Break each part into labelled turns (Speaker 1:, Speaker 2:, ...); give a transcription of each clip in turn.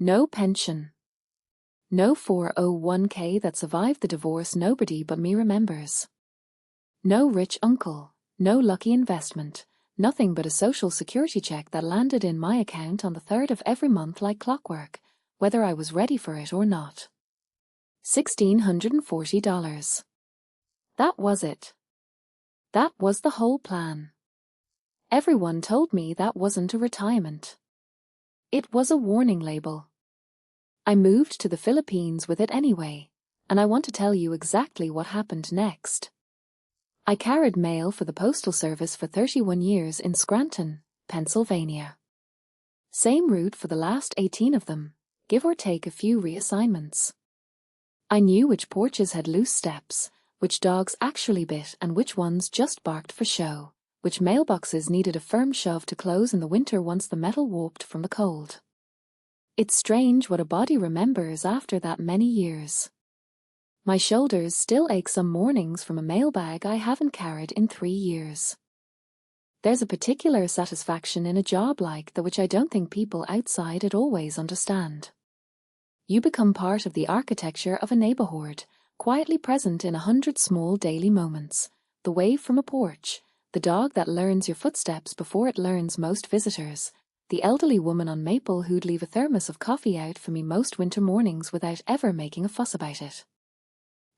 Speaker 1: No pension. No 401k that survived the divorce nobody but me remembers. No rich uncle, no lucky investment, nothing but a social security check that landed in my account on the 3rd of every month like clockwork, whether I was ready for it or not. $1,640. That was it. That was the whole plan. Everyone told me that wasn't a retirement. It was a warning label. I moved to the Philippines with it anyway, and I want to tell you exactly what happened next. I carried mail for the Postal Service for 31 years in Scranton, Pennsylvania. Same route for the last 18 of them, give or take a few reassignments. I knew which porches had loose steps, which dogs actually bit and which ones just barked for show, which mailboxes needed a firm shove to close in the winter once the metal warped from the cold. It's strange what a body remembers after that many years. My shoulders still ache some mornings from a mailbag I haven't carried in 3 years. There's a particular satisfaction in a job like that which I don't think people outside it always understand. You become part of the architecture of a neighborhood, quietly present in 100 small daily moments, the wave from a porch, the dog that learns your footsteps before it learns most visitors, the elderly woman on Maple who'd leave a thermos of coffee out for me most winter mornings without ever making a fuss about it.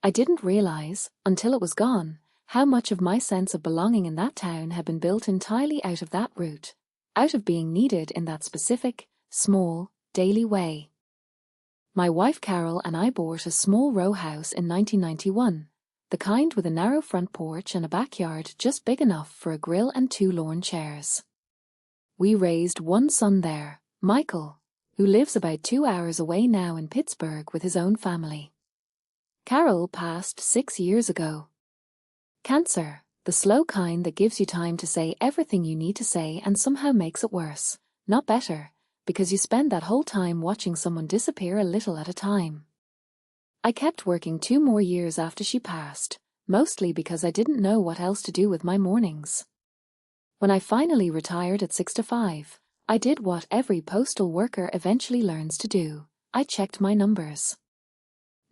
Speaker 1: I didn't realize, until it was gone, how much of my sense of belonging in that town had been built entirely out of that route, out of being needed in that specific, small, daily way. My wife Carol and I bought a small row house in 1991, the kind with a narrow front porch and a backyard just big enough for a grill and 2 lawn chairs. We raised one son there, Michael, who lives about 2 hours away now in Pittsburgh with his own family. Carol passed 6 years ago. Cancer, the slow kind that gives you time to say everything you need to say and somehow makes it worse, not better, because you spend that whole time watching someone disappear a little at a time. I kept working 2 more years after she passed, mostly because I didn't know what else to do with my mornings. When I finally retired at 65, I did what every postal worker eventually learns to do. I checked my numbers.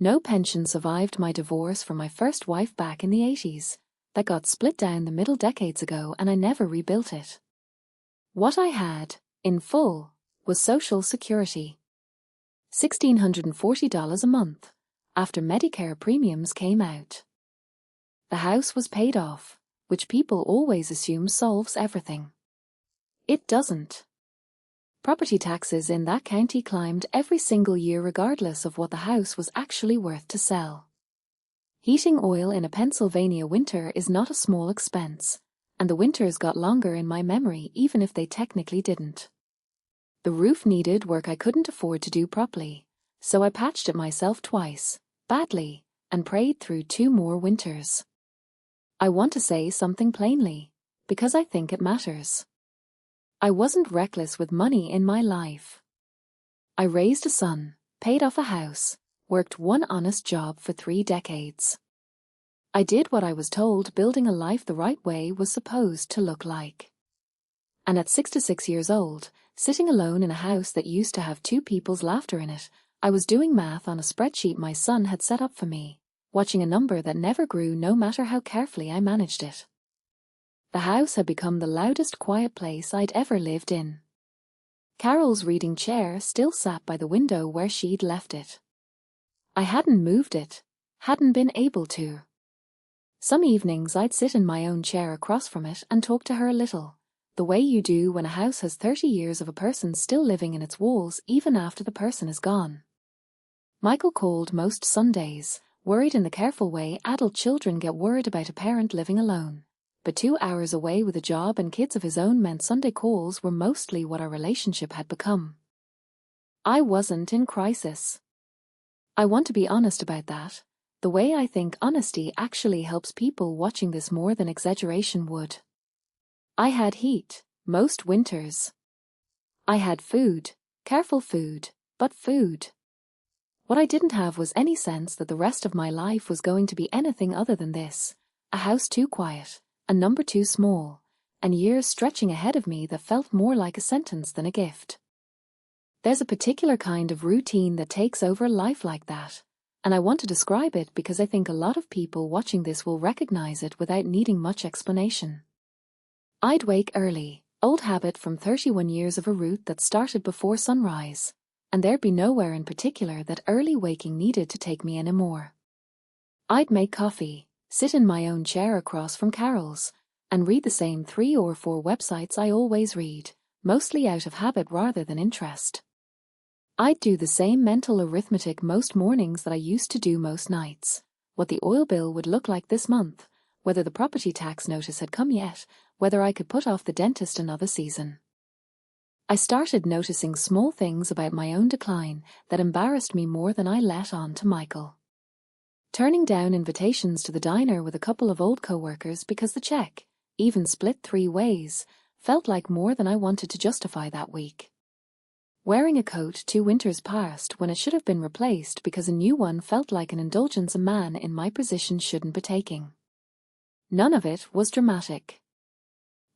Speaker 1: No pension survived my divorce from my first wife back in the 80s. That got split down the middle decades ago and I never rebuilt it. What I had, in full, was Social Security. $1,640 a month, after Medicare premiums came out. The house was paid off, which people always assume solves everything. It doesn't. Property taxes in that county climbed every single year regardless of what the house was actually worth to sell. Heating oil in a Pennsylvania winter is not a small expense, and the winters got longer in my memory even if they technically didn't. The roof needed work I couldn't afford to do properly, so I patched it myself twice, badly, and prayed through 2 more winters. I want to say something plainly, because I think it matters. I wasn't reckless with money in my life. I raised a son, paid off a house, worked one honest job for 3 decades. I did what I was told building a life the right way was supposed to look like. And at 66 years old, sitting alone in a house that used to have 2 people's laughter in it, I was doing math on a spreadsheet my son had set up for me, watching a number that never grew no matter how carefully I managed it. The house had become the loudest quiet place I'd ever lived in. Carol's reading chair still sat by the window where she'd left it. I hadn't moved it, hadn't been able to. Some evenings I'd sit in my own chair across from it and talk to her a little, the way you do when a house has 30 years of a person still living in its walls even after the person is gone. Michael called most Sundays, worried in the careful way adult children get worried about a parent living alone. But 2 hours away with a job and kids of his own meant Sunday calls were mostly what our relationship had become. I wasn't in crisis. I want to be honest about that, the way I think honesty actually helps people watching this more than exaggeration would. I had heat, most winters. I had food, careful food, but food. What I didn't have was any sense that the rest of my life was going to be anything other than this, a house too quiet, a number too small, and years stretching ahead of me that felt more like a sentence than a gift. There's a particular kind of routine that takes over life like that, and I want to describe it because I think a lot of people watching this will recognize it without needing much explanation. I'd wake early, old habit from 31 years of a route that started before sunrise, and there'd be nowhere in particular that early waking needed to take me anymore. I'd make coffee, sit in my own chair across from Carol's, and read the same 3 or 4 websites I always read, mostly out of habit rather than interest. I'd do the same mental arithmetic most mornings that I used to do most nights. What the oil bill would look like this month, whether the property tax notice had come yet, whether I could put off the dentist another season. I started noticing small things about my own decline that embarrassed me more than I let on to Michael. Turning down invitations to the diner with a couple of old co-workers because the check, even split 3 ways, felt like more than I wanted to justify that week. Wearing a coat 2 winters past when it should have been replaced because a new one felt like an indulgence a man in my position shouldn't be taking. None of it was dramatic.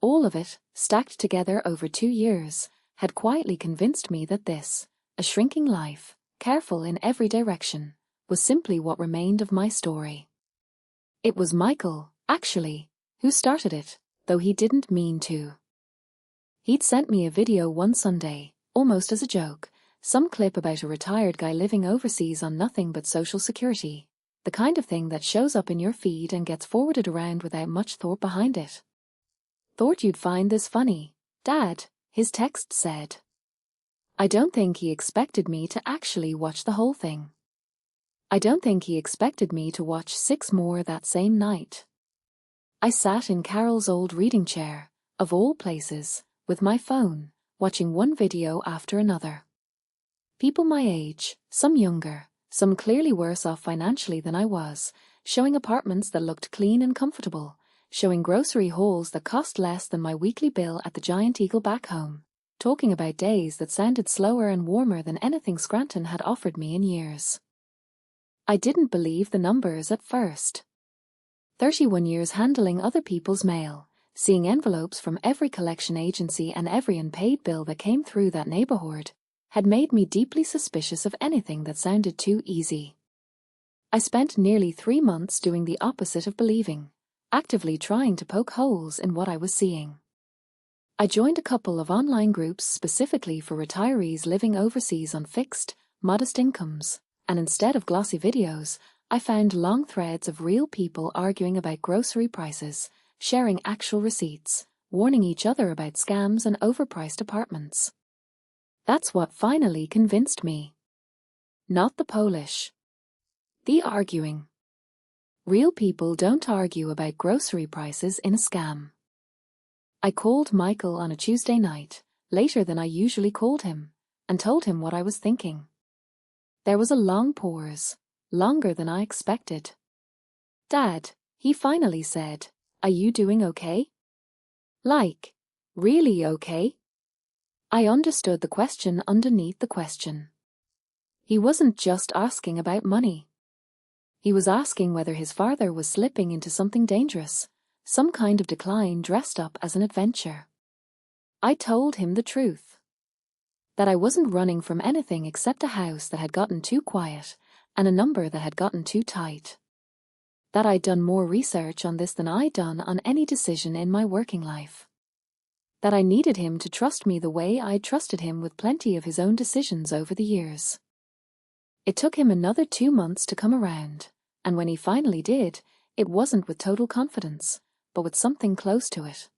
Speaker 1: All of it, stacked together over 2 years, had quietly convinced me that this, a shrinking life, careful in every direction, was simply what remained of my story. It was Michael, actually, who started it, though he didn't mean to. He'd sent me a video one Sunday, almost as a joke, some clip about a retired guy living overseas on nothing but Social Security, the kind of thing that shows up in your feed and gets forwarded around without much thought behind it. "Thought you'd find this funny, Dad," his text said. I don't think he expected me to actually watch the whole thing. I don't think he expected me to watch 6 more that same night. I sat in Carol's old reading chair, of all places, with my phone, watching one video after another. People my age, some younger, some clearly worse off financially than I was, showing apartments that looked clean and comfortable, showing grocery hauls that cost less than my weekly bill at the Giant Eagle back home, talking about days that sounded slower and warmer than anything Scranton had offered me in years. I didn't believe the numbers at first. 31 years handling other people's mail, seeing envelopes from every collection agency and every unpaid bill that came through that neighborhood, had made me deeply suspicious of anything that sounded too easy. I spent nearly 3 months doing the opposite of believing, actively trying to poke holes in what I was seeing. I joined a couple of online groups specifically for retirees living overseas on fixed, modest incomes, and instead of glossy videos, I found long threads of real people arguing about grocery prices, sharing actual receipts, warning each other about scams and overpriced apartments. That's what finally convinced me. Not the Polish. The arguing. Real people don't argue about grocery prices in a scam. I called Michael on a Tuesday night, later than I usually called him, and told him what I was thinking. There was a long pause, longer than I expected. "Dad," he finally said, "are you doing okay? Like, really okay?" I understood the question underneath the question. He wasn't just asking about money. He was asking whether his father was slipping into something dangerous, some kind of decline dressed up as an adventure. I told him the truth. That I wasn't running from anything except a house that had gotten too quiet and a number that had gotten too tight. That I'd done more research on this than I'd done on any decision in my working life. That I needed him to trust me the way I'd trusted him with plenty of his own decisions over the years. It took him another 2 months to come around, and when he finally did, it wasn't with total confidence, but with something close to it.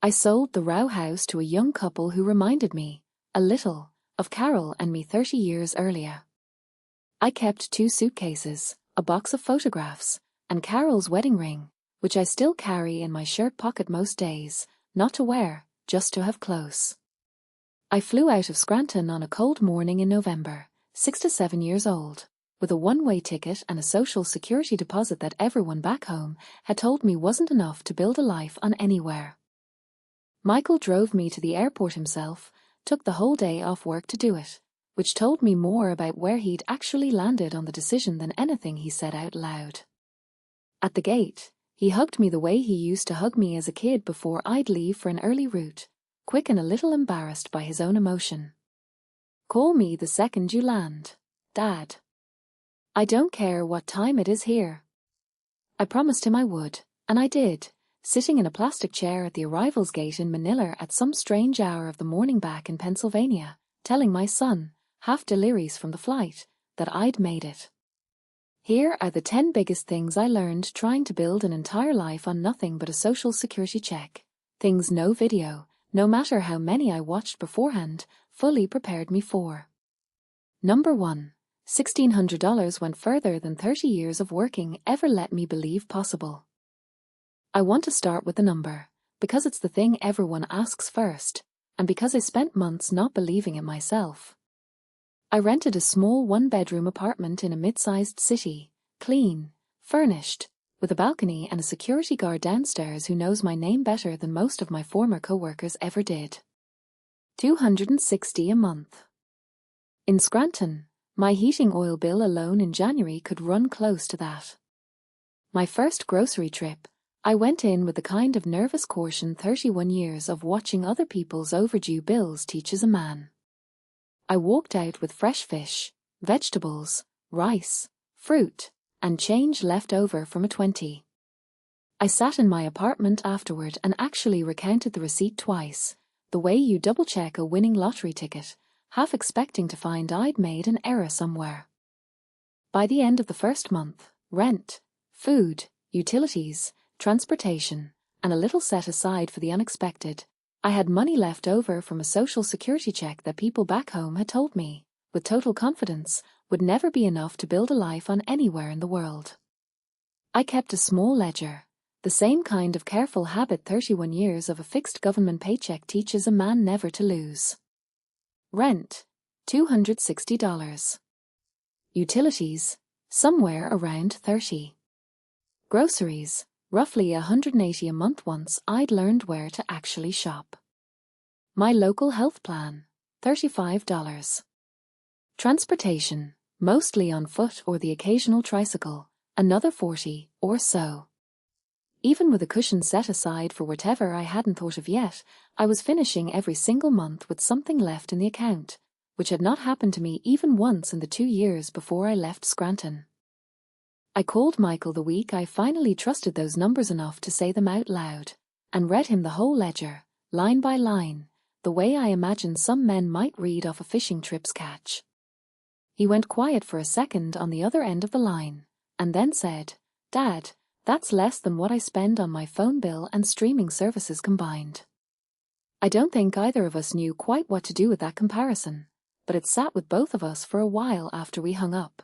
Speaker 1: I sold the row house to a young couple who reminded me, a little, of Carol and me 30 years earlier. I kept 2 suitcases, a box of photographs, and Carol's wedding ring, which I still carry in my shirt pocket most days, not to wear, just to have close. I flew out of Scranton on a cold morning in November, 6 to 7 years old, with a one-way ticket and a Social Security deposit that everyone back home had told me wasn't enough to build a life on anywhere. Michael drove me to the airport himself, took the whole day off work to do it, which told me more about where he'd actually landed on the decision than anything he said out loud. At the gate, he hugged me the way he used to hug me as a kid before I'd leave for an early route, quick and a little embarrassed by his own emotion. Call me the second you land, Dad. I don't care what time it is here. I promised him I would, and I did, sitting in a plastic chair at the arrivals gate in Manila at some strange hour of the morning back in Pennsylvania, telling my son, half delirious from the flight, that I'd made it. Here are the 10 biggest things I learned trying to build an entire life on nothing but a social security check. Things no video, no matter how many I watched beforehand, fully prepared me for. Number 1. $1,600 went further than 30 years of working ever let me believe possible. I want to start with the number, because it's the thing everyone asks first, and because I spent months not believing it myself. I rented a small one-bedroom apartment in a mid-sized city, clean, furnished, with a balcony and a security guard downstairs who knows my name better than most of my former co-workers ever did. $260 a month. In Scranton, my heating oil bill alone in January could run close to that. My first grocery trip, I went in with the kind of nervous caution 31 years of watching other people's overdue bills teaches a man. I walked out with fresh fish, vegetables, rice, fruit, and change left over from a 20. I sat in my apartment afterward and actually recounted the receipt twice, the way you double-check a winning lottery ticket, half expecting to find I'd made an error somewhere. By the end of the first month, rent, food, utilities, transportation, and a little set aside for the unexpected, I had money left over from a social security check that people back home had told me, with total confidence, would never be enough to build a life on anywhere in the world. I kept a small ledger, the same kind of careful habit 31 years of a fixed government paycheck teaches a man never to lose. Rent, $260. Utilities, somewhere around 30. Groceries, roughly $180 a month once I'd learned where to actually shop. My local health plan, $35. Transportation, mostly on foot or the occasional tricycle, another 40 or so. Even with a cushion set aside for whatever I hadn't thought of yet, I was finishing every single month with something left in the account, which had not happened to me even once in the 2 years before I left Scranton. I called Michael the week I finally trusted those numbers enough to say them out loud, and read him the whole ledger, line by line, the way I imagine some men might read off a fishing trip's catch. He went quiet for a second on the other end of the line, and then said, "Dad, that's less than what I spend on my phone bill and streaming services combined." I don't think either of us knew quite what to do with that comparison, but it sat with both of us for a while after we hung up.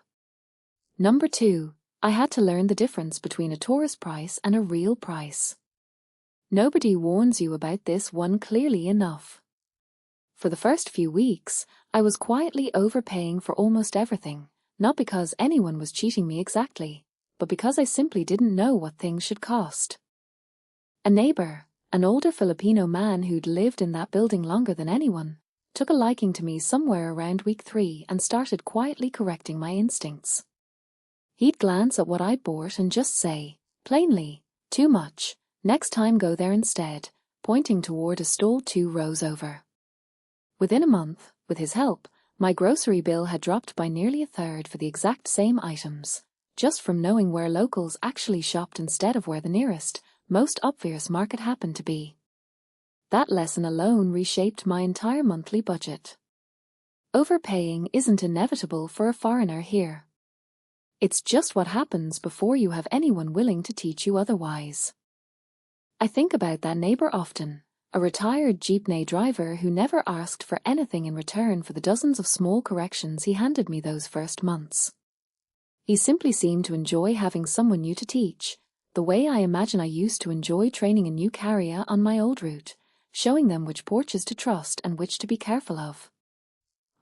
Speaker 1: Number 2, I had to learn the difference between a tourist price and a real price. Nobody warns you about this one clearly enough. For the first few weeks, I was quietly overpaying for almost everything, not because anyone was cheating me exactly, but because I simply didn't know what things should cost. A neighbor, an older Filipino man who'd lived in that building longer than anyone, took a liking to me somewhere around week 3 and started quietly correcting my instincts. He'd glance at what I'd bought and just say, plainly, "Too much, next time go there instead," pointing toward a stall 2 rows over. Within a month, with his help, my grocery bill had dropped by nearly a third for the exact same items, just from knowing where locals actually shopped instead of where the nearest, most obvious market happened to be. That lesson alone reshaped my entire monthly budget. Overpaying isn't inevitable for a foreigner here. It's just what happens before you have anyone willing to teach you otherwise. I think about that neighbor often, a retired jeepney driver who never asked for anything in return for the dozens of small corrections he handed me those first months. He simply seemed to enjoy having someone new to teach, the way I imagine I used to enjoy training a new carrier on my old route, showing them which porches to trust and which to be careful of.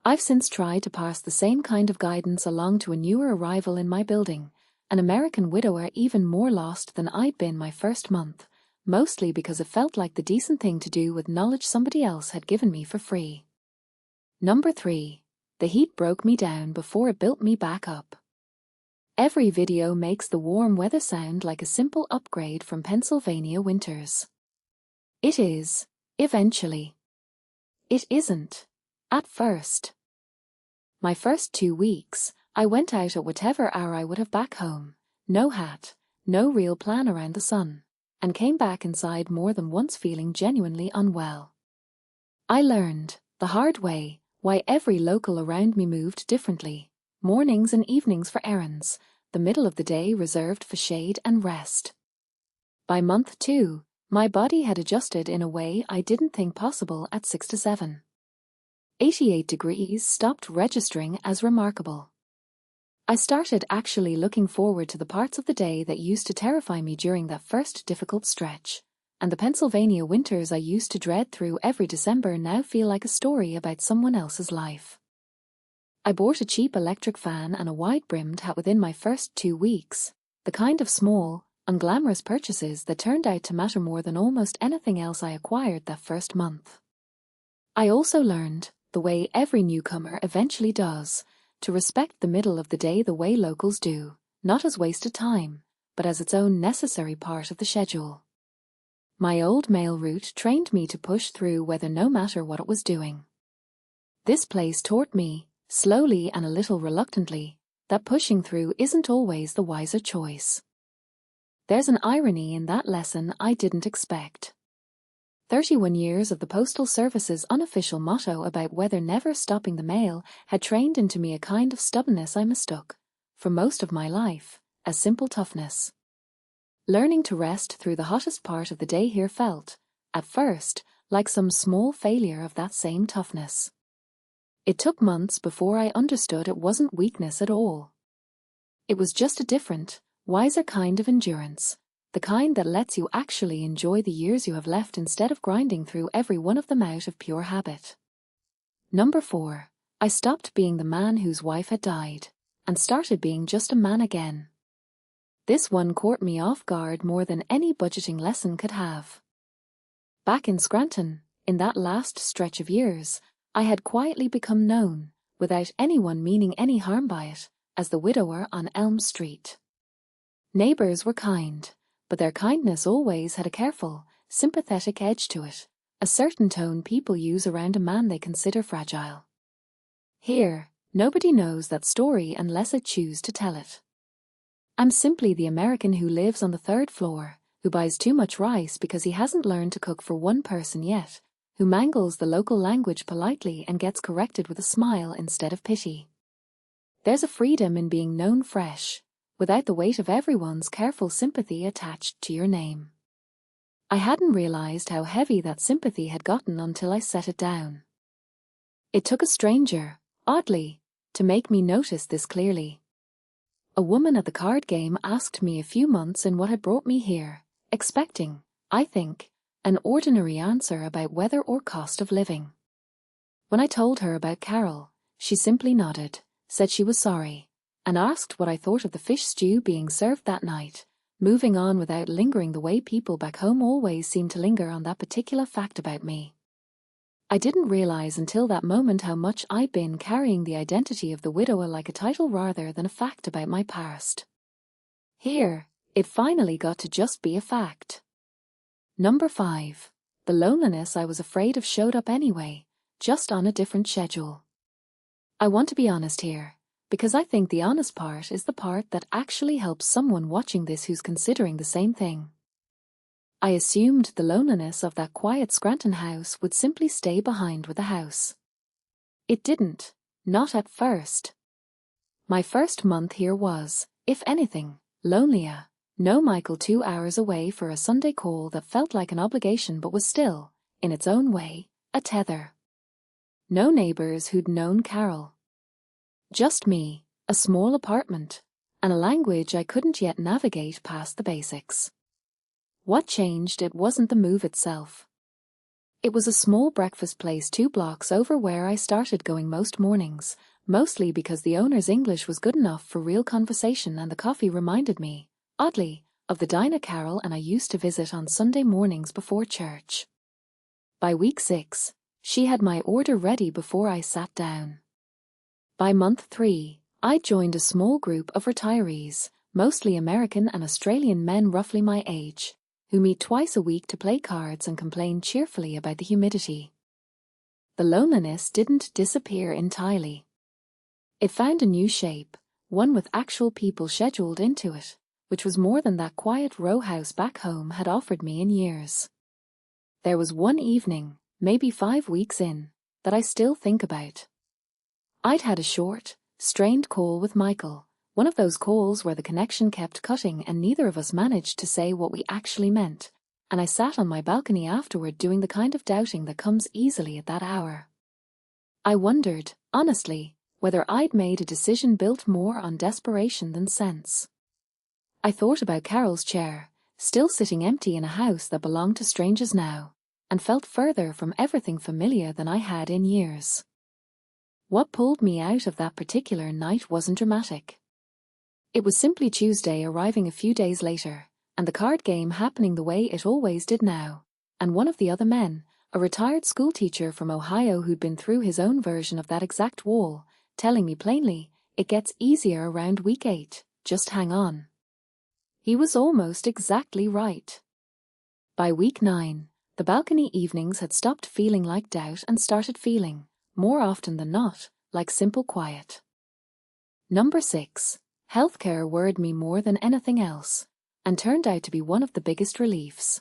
Speaker 1: I've since tried to pass the same kind of guidance along to a newer arrival in my building, an American widower even more lost than I'd been my first month, mostly because it felt like the decent thing to do with knowledge somebody else had given me for free. Number 3. The heat broke me down before it built me back up. Every video makes the warm weather sound like a simple upgrade from Pennsylvania winters. It is, eventually. It isn't, at first. My first 2 weeks, I went out at whatever hour I would have back home, no hat, no real plan around the sun, and came back inside more than once feeling genuinely unwell. I learned, the hard way, why every local around me moved differently, mornings and evenings for errands, the middle of the day reserved for shade and rest. By month 2, my body had adjusted in a way I didn't think possible at 6 to 7. 88 degrees stopped registering as remarkable. I started actually looking forward to the parts of the day that used to terrify me during that first difficult stretch, and the Pennsylvania winters I used to dread through every December now feel like a story about someone else's life. I bought a cheap electric fan and a wide-brimmed hat within my first 2 weeks, the kind of small, unglamorous purchases that turned out to matter more than almost anything else I acquired that first month. I also learned, the way every newcomer eventually does, to respect the middle of the day the way locals do, not as wasted time, but as its own necessary part of the schedule. My old mail route trained me to push through weather no matter what it was doing. This place taught me, slowly and a little reluctantly, that pushing through isn't always the wiser choice. There's an irony in that lesson I didn't expect. 31 years of the Postal Service's unofficial motto about weather never stopping the mail had trained into me a kind of stubbornness I mistook, for most of my life, as simple toughness. Learning to rest through the hottest part of the day here felt, at first, like some small failure of that same toughness. It took months before I understood it wasn't weakness at all. It was just a different, wiser kind of endurance, the kind that lets you actually enjoy the years you have left instead of grinding through every one of them out of pure habit. Number 4. I stopped being the man whose wife had died, and started being just a man again. This one caught me off guard more than any budgeting lesson could have. Back in Scranton, in that last stretch of years, I had quietly become known, without anyone meaning any harm by it, as the widower on Elm Street. Neighbors were kind, but their kindness always had a careful, sympathetic edge to it, a certain tone people use around a man they consider fragile. Here, nobody knows that story unless I choose to tell it. I'm simply the American who lives on the 3rd floor, who buys too much rice because he hasn't learned to cook for one person yet, who mangles the local language politely and gets corrected with a smile instead of pity. There's a freedom in being known fresh, without the weight of everyone's careful sympathy attached to your name. I hadn't realized how heavy that sympathy had gotten until I set it down. It took a stranger, oddly, to make me notice this clearly. A woman at the card game asked me a few months in what had brought me here, expecting, I think, an ordinary answer about weather or cost of living. When I told her about Carol, she simply nodded, said she was sorry, and asked what I thought of the fish stew being served that night, moving on without lingering the way people back home always seem to linger on that particular fact about me. I didn't realize until that moment how much I'd been carrying the identity of the widower like a title rather than a fact about my past. Here, it finally got to just be a fact. Number 5. The loneliness I was afraid of showed up anyway, just on a different schedule. I want to be honest here, because I think the honest part is the part that actually helps someone watching this who's considering the same thing. I assumed the loneliness of that quiet Scranton house would simply stay behind with the house. It didn't, not at first. My first month here was, if anything, lonelier. No Michael 2 hours away for a Sunday call that felt like an obligation but was still, in its own way, a tether. No neighbors who'd known Carol. Just me, a small apartment, and a language I couldn't yet navigate past the basics. What changed it wasn't the move itself. It was a small breakfast place 2 blocks over where I started going most mornings, mostly because the owner's English was good enough for real conversation and the coffee reminded me, oddly, of the diner Carol and I used to visit on Sunday mornings before church. By week 6, she had my order ready before I sat down. By month 3, I joined a small group of retirees, mostly American and Australian men roughly my age, who meet twice a week to play cards and complain cheerfully about the humidity. The loneliness didn't disappear entirely. It found a new shape, one with actual people scheduled into it, which was more than that quiet row house back home had offered me in years. There was one evening, maybe 5 weeks in, that I still think about. I'd had a short, strained call with Michael, one of those calls where the connection kept cutting and neither of us managed to say what we actually meant, and I sat on my balcony afterward doing the kind of doubting that comes easily at that hour. I wondered, honestly, whether I'd made a decision built more on desperation than sense. I thought about Carol's chair, still sitting empty in a house that belonged to strangers now, and felt further from everything familiar than I had in years. What pulled me out of that particular night wasn't dramatic. It was simply Tuesday arriving a few days later, and the card game happening the way it always did now, and one of the other men, a retired schoolteacher from Ohio who'd been through his own version of that exact wall, telling me plainly, "It gets easier around week 8, just hang on." He was almost exactly right. By week 9, the balcony evenings had stopped feeling like doubt and started feeling, more often than not, like simple quiet. Number 6. Healthcare worried me more than anything else, and turned out to be one of the biggest reliefs.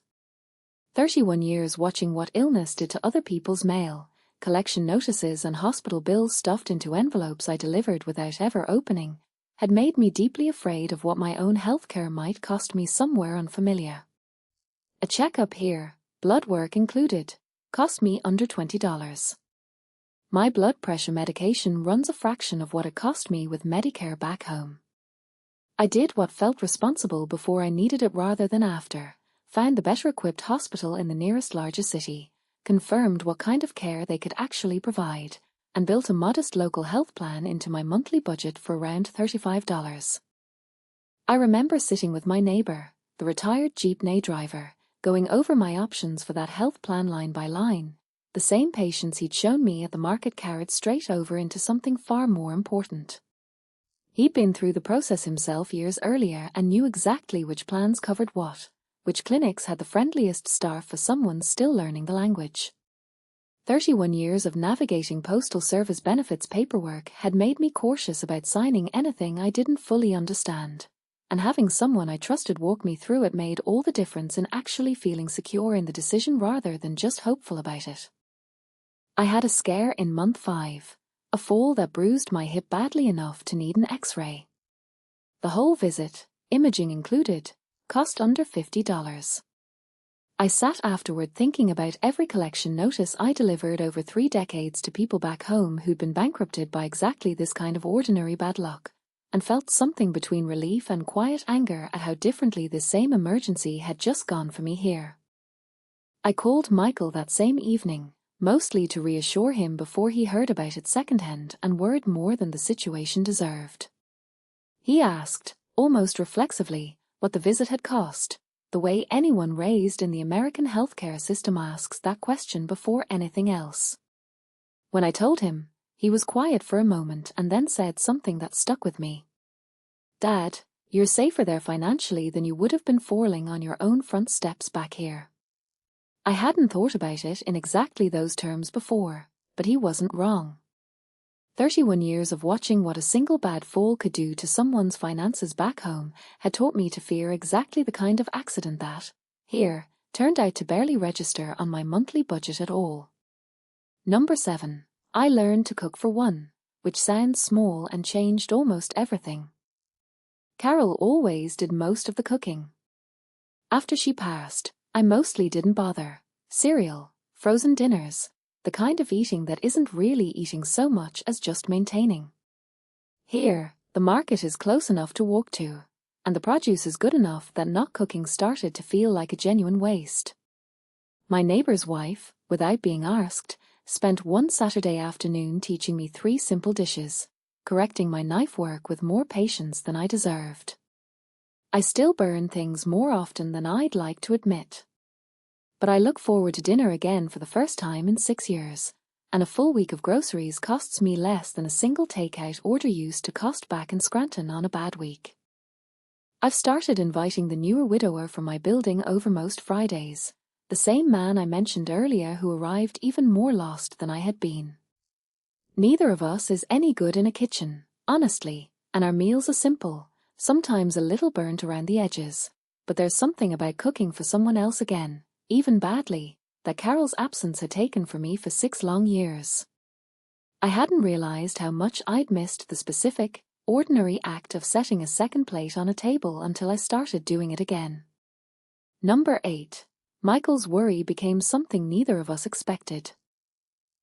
Speaker 1: 31 years watching what illness did to other people's mail, collection notices and hospital bills stuffed into envelopes I delivered without ever opening, had made me deeply afraid of what my own healthcare might cost me somewhere unfamiliar. A checkup here, blood work included, cost me under $20. My blood pressure medication runs a fraction of what it cost me with Medicare back home. I did what felt responsible before I needed it rather than after, found the better-equipped hospital in the nearest larger city, confirmed what kind of care they could actually provide, and built a modest local health plan into my monthly budget for around $35. I remember sitting with my neighbor, the retired jeepney driver, going over my options for that health plan line by line, the same patience he'd shown me at the market carried straight over into something far more important. He'd been through the process himself years earlier and knew exactly which plans covered what, which clinics had the friendliest staff for someone still learning the language. 31 years of navigating postal service benefits paperwork had made me cautious about signing anything I didn't fully understand, and having someone I trusted walk me through it made all the difference in actually feeling secure in the decision rather than just hopeful about it. I had a scare in month 5. A fall that bruised my hip badly enough to need an X-ray. The whole visit, imaging included, cost under $50. I sat afterward thinking about every collection notice I delivered over 3 decades to people back home who'd been bankrupted by exactly this kind of ordinary bad luck, and felt something between relief and quiet anger at how differently this same emergency had just gone for me here. I called Michael that same evening, mostly to reassure him before he heard about it secondhand and worried more than the situation deserved. He asked, almost reflexively, what the visit had cost, the way anyone raised in the American healthcare system asks that question before anything else. When I told him, he was quiet for a moment and then said something that stuck with me. "Dad, you're safer there financially than you would have been falling on your own front steps back here." I hadn't thought about it in exactly those terms before, but he wasn't wrong. 31 years of watching what a single bad fall could do to someone's finances back home had taught me to fear exactly the kind of accident that, here, turned out to barely register on my monthly budget at all. Number 7. I learned to cook for one, which sounds small and changed almost everything. Carol always did most of the cooking. After she passed, I mostly didn't bother. Cereal, frozen dinners, the kind of eating that isn't really eating so much as just maintaining. Here, the market is close enough to walk to, and the produce is good enough that not cooking started to feel like a genuine waste. My neighbor's wife, without being asked, spent one Saturday afternoon teaching me 3 simple dishes, correcting my knife work with more patience than I deserved. I still burn things more often than I'd like to admit. But I look forward to dinner again for the first time in 6 years, and a full week of groceries costs me less than a single takeout order used to cost back in Scranton on a bad week. I've started inviting the newer widower from my building over most Fridays, the same man I mentioned earlier who arrived even more lost than I had been. Neither of us is any good in a kitchen, honestly, and our meals are simple, sometimes a little burnt around the edges. But there's something about cooking for someone else again, even badly, that Carol's absence had taken from me for 6 long years. I hadn't realized how much I'd missed the specific, ordinary act of setting a second plate on a table until I started doing it again. Number 8. Michael's worry became something neither of us expected.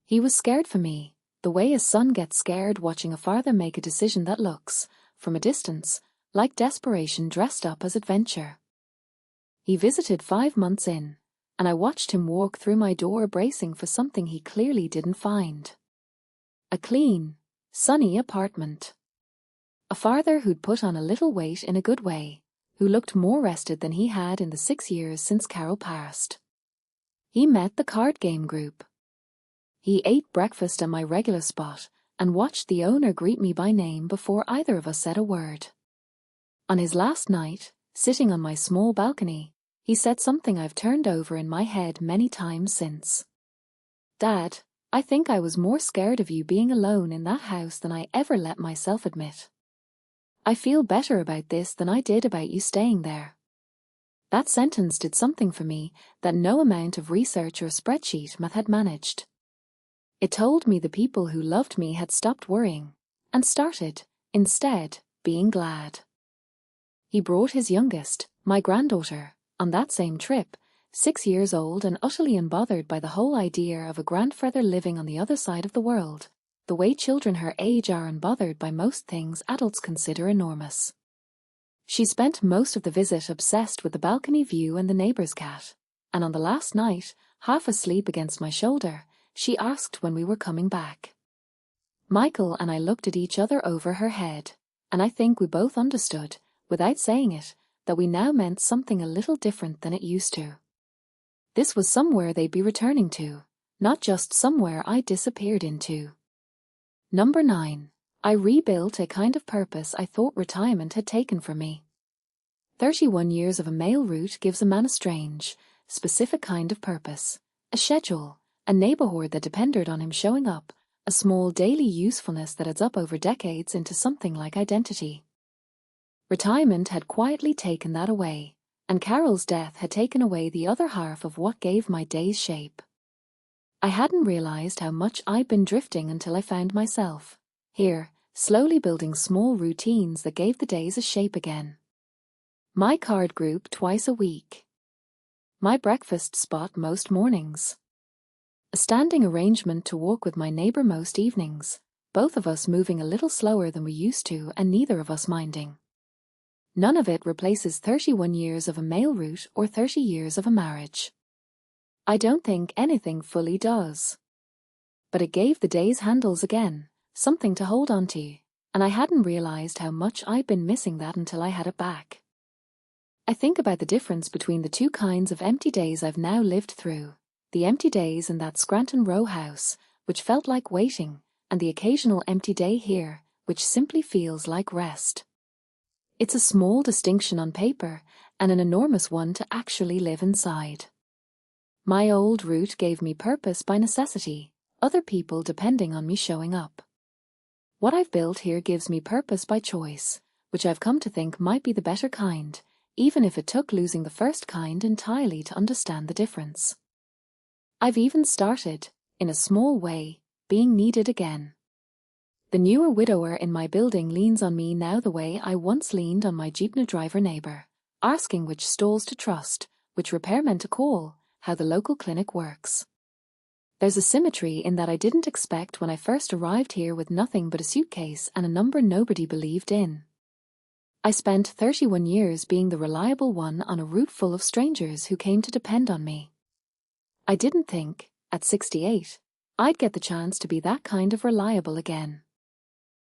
Speaker 1: He was scared for me, the way a son gets scared watching a father make a decision that looks, from a distance, like desperation dressed up as adventure. He visited 5 months in, and I watched him walk through my door bracing for something he clearly didn't find. A clean, sunny apartment. A father who'd put on a little weight in a good way, who looked more rested than he had in the 6 years since Carol passed. He met the card game group. He ate breakfast at my regular spot and watched the owner greet me by name before either of us said a word. On his last night, sitting on my small balcony, he said something I've turned over in my head many times since. "Dad, I think I was more scared of you being alone in that house than I ever let myself admit. I feel better about this than I did about you staying there." That sentence did something for me that no amount of research or spreadsheet math had managed. It told me the people who loved me had stopped worrying and started, instead, being glad. He brought his youngest, my granddaughter, on that same trip, 6 years old and utterly unbothered by the whole idea of a grandfather living on the other side of the world, the way children her age are unbothered by most things adults consider enormous. She spent most of the visit obsessed with the balcony view and the neighbor's cat, and on the last night, half asleep against my shoulder, she asked when we were coming back. Michael and I looked at each other over her head, and I think we both understood, without saying it, that we now meant something a little different than it used to. This was somewhere they'd be returning to, not just somewhere I disappeared into. Number 9. I rebuilt a kind of purpose I thought retirement had taken from me. 31 years of a male route gives a man a strange, specific kind of purpose, a schedule, a neighborhood that depended on him showing up, a small daily usefulness that adds up over decades into something like identity. Retirement had quietly taken that away, and Carol's death had taken away the other half of what gave my days shape. I hadn't realized how much I'd been drifting until I found myself, here, slowly building small routines that gave the days a shape again. My card group twice a week. My breakfast spot most mornings. A standing arrangement to walk with my neighbor most evenings, both of us moving a little slower than we used to and neither of us minding. None of it replaces 31 years of a male route or 30 years of a marriage. I don't think anything fully does. But it gave the days handles again, something to hold on to, and I hadn't realized how much I'd been missing that until I had it back. I think about the difference between the two kinds of empty days I've now lived through, the empty days in that Scranton row house, which felt like waiting, and the occasional empty day here, which simply feels like rest. It's a small distinction on paper, and an enormous one to actually live inside. My old route gave me purpose by necessity, other people depending on me showing up. What I've built here gives me purpose by choice, which I've come to think might be the better kind, even if it took losing the first kind entirely to understand the difference. I've even started, in a small way, being needed again. The newer widower in my building leans on me now the way I once leaned on my jeepney driver neighbor, asking which stalls to trust, which repairman to call, how the local clinic works. There's a symmetry in that I didn't expect when I first arrived here with nothing but a suitcase and a number nobody believed in. I spent 31 years being the reliable one on a route full of strangers who came to depend on me. I didn't think, at 68, I'd get the chance to be that kind of reliable again.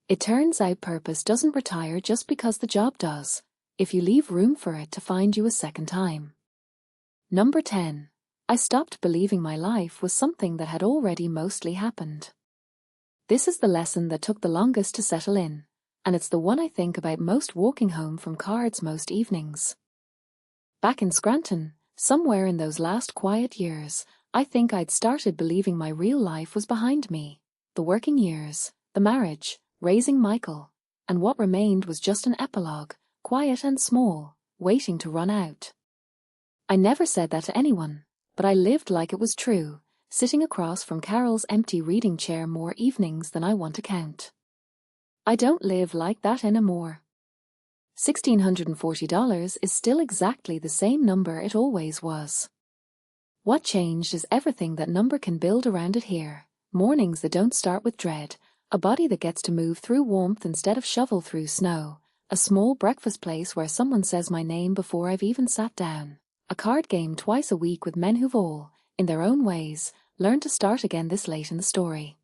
Speaker 1: It turns out purpose doesn't retire just because the job does, if you leave room for it to find you a second time. Number 10. I stopped believing my life was something that had already mostly happened. This is the lesson that took the longest to settle in, and it's the one I think about most walking home from cards most evenings. Back in Scranton, somewhere in those last quiet years, I think I'd started believing my real life was behind me, the working years, the marriage, raising Michael, and what remained was just an epilogue, quiet and small, waiting to run out. I never said that to anyone, but I lived like it was true, sitting across from Carol's empty reading chair more evenings than I want to count. I don't live like that anymore. $1,640 is still exactly the same number it always was. What changed is everything that number can build around it here. Mornings that don't start with dread, a body that gets to move through warmth instead of shovel through snow, a small breakfast place where someone says my name before I've even sat down, a card game twice a week with men who've all, in their own ways, learned to start again this late in the story.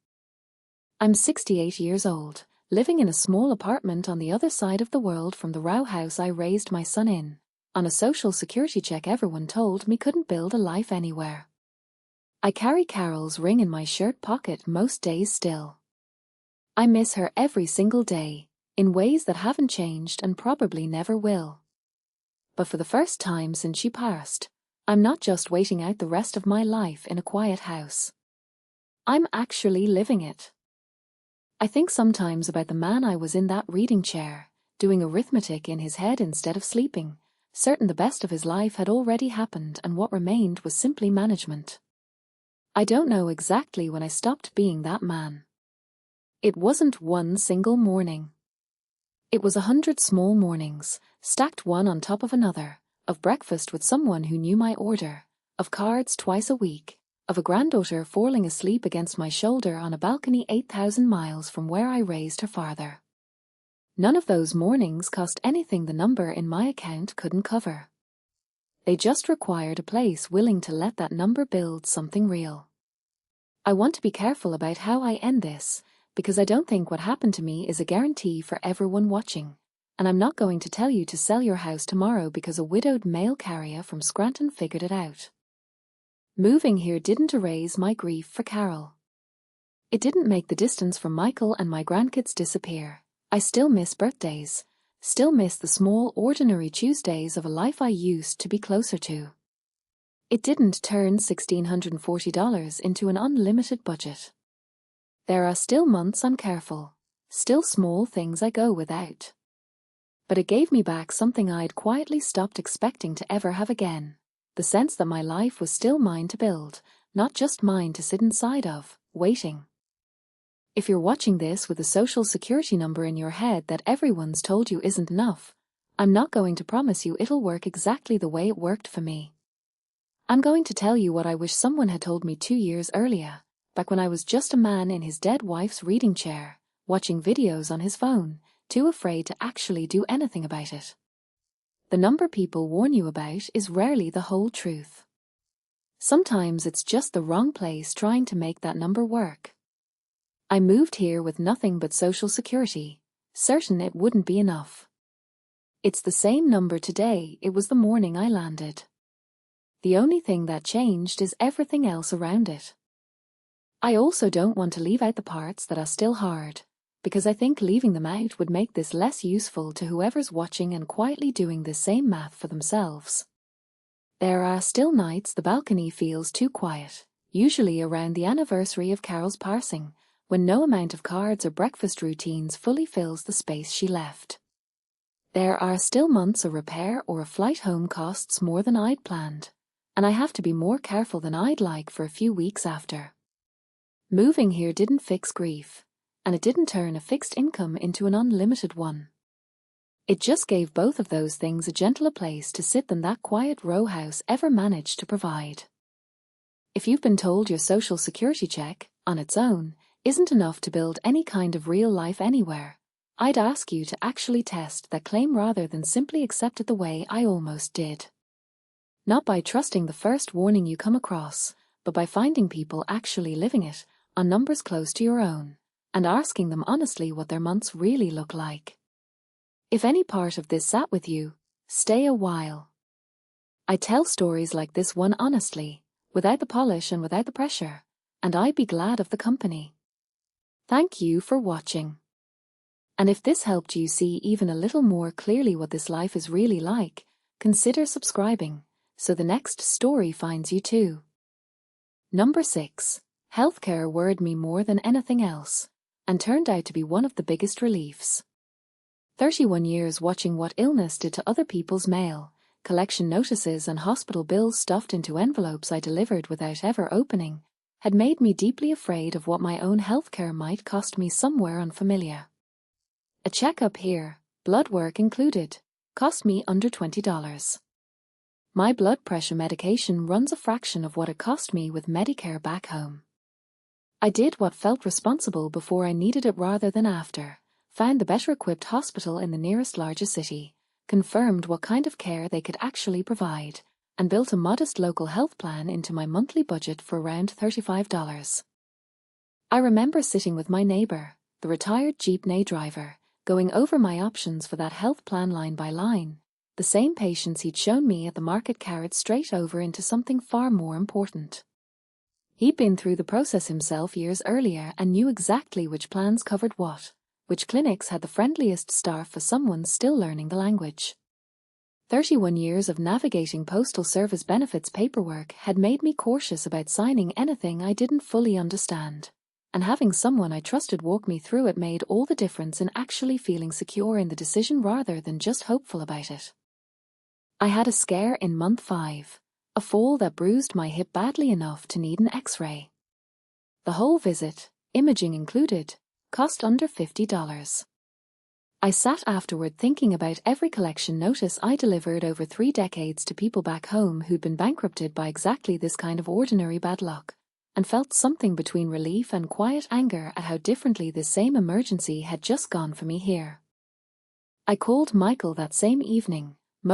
Speaker 1: I'm 68 years old, living in a small apartment on the other side of the world from the row house I raised my son in, on a social security check everyone told me couldn't build a life anywhere. I carry Carol's ring in my shirt pocket most days still. I miss her every single day, in ways that haven't changed and probably never will. But for the first time since she passed, I'm not just waiting out the rest of my life in a quiet house. I'm actually living it. I think sometimes about the man I was in that reading chair, doing arithmetic in his head instead of sleeping, certain the best of his life had already happened and what remained was simply management. I don't know exactly when I stopped being that man. It wasn't one single morning. It was 100 small mornings, stacked one on top of another, of breakfast with someone who knew my order, of cards twice a week, of a granddaughter falling asleep against my shoulder on a balcony 8,000 miles from where I raised her father. None of those mornings cost anything the number in my account couldn't cover. They just required a place willing to let that number build something real. I want to be careful about how I end this, because I don't think what happened to me is a guarantee for everyone watching, and I'm not going to tell you to sell your house tomorrow because a widowed mail carrier from Scranton figured it out. Moving here didn't erase my grief for Carol. It didn't make the distance from Michael and my grandkids disappear. I still miss birthdays, still miss the small ordinary Tuesdays of a life I used to be closer to. It didn't turn $1,640 into an unlimited budget. There are still months I'm careful, still small things I go without. But it gave me back something I'd quietly stopped expecting to ever have again, the sense that my life was still mine to build, not just mine to sit inside of, waiting. If you're watching this with a social security number in your head that everyone's told you isn't enough, I'm not going to promise you it'll work exactly the way it worked for me. I'm going to tell you what I wish someone had told me 2 years earlier, back when I was just a man in his dead wife's reading chair, watching videos on his phone, too afraid to actually do anything about it. The number people warn you about is rarely the whole truth. Sometimes it's just the wrong place trying to make that number work. I moved here with nothing but social security, certain it wouldn't be enough. It's the same number today it was the morning I landed. The only thing that changed is everything else around it. I also don't want to leave out the parts that are still hard, because I think leaving them out would make this less useful to whoever's watching and quietly doing the same math for themselves. There are still nights the balcony feels too quiet, usually around the anniversary of Carol's passing, when no amount of cards or breakfast routines fully fills the space she left. There are still months a repair or a flight home costs more than I'd planned, and I have to be more careful than I'd like for a few weeks after. Moving here didn't fix grief, and it didn't turn a fixed income into an unlimited one. It just gave both of those things a gentler place to sit than that quiet row house ever managed to provide. If you've been told your social security check, on its own, isn't enough to build any kind of real life anywhere, I'd ask you to actually test that claim rather than simply accept it the way I almost did. Not by trusting the first warning you come across, but by finding people actually living it, on numbers close to your own, and asking them honestly what their months really look like. If any part of this sat with you, stay a while. I tell stories like this one honestly, without the polish and without the pressure, and I'd be glad of the company. Thank you for watching. And if this helped you see even a little more clearly what this life is really like, consider subscribing, so the next story finds you too. Number 6. Healthcare worried me more than anything else, and turned out to be one of the biggest reliefs. 31 years watching what illness did to other people's mail, collection notices and hospital bills stuffed into envelopes I delivered without ever opening, had made me deeply afraid of what my own healthcare might cost me somewhere unfamiliar. A checkup here, blood work included, cost me under $20. My blood pressure medication runs a fraction of what it cost me with Medicare back home. I did what felt responsible before I needed it rather than after, found the better-equipped hospital in the nearest larger city, confirmed what kind of care they could actually provide, and built a modest local health plan into my monthly budget for around $35. I remember sitting with my neighbor, the retired jeepney driver, going over my options for that health plan line by line, the same patients he'd shown me at the market carried straight over into something far more important. He'd been through the process himself years earlier and knew exactly which plans covered what, which clinics had the friendliest staff for someone still learning the language. 31 years of navigating postal service benefits paperwork had made me cautious about signing anything I didn't fully understand, and having someone I trusted walk me through it made all the difference in actually feeling secure in the decision rather than just hopeful about it. I had a scare in month 5. A fall that bruised my hip badly enough to need an X-ray. The whole visit, imaging included, cost under $50. I sat afterward thinking about every collection notice I delivered over 3 decades to people back home who'd been bankrupted by exactly this kind of ordinary bad luck, and felt something between relief and quiet anger at how differently this same emergency had just gone for me here. I called Michael that same evening,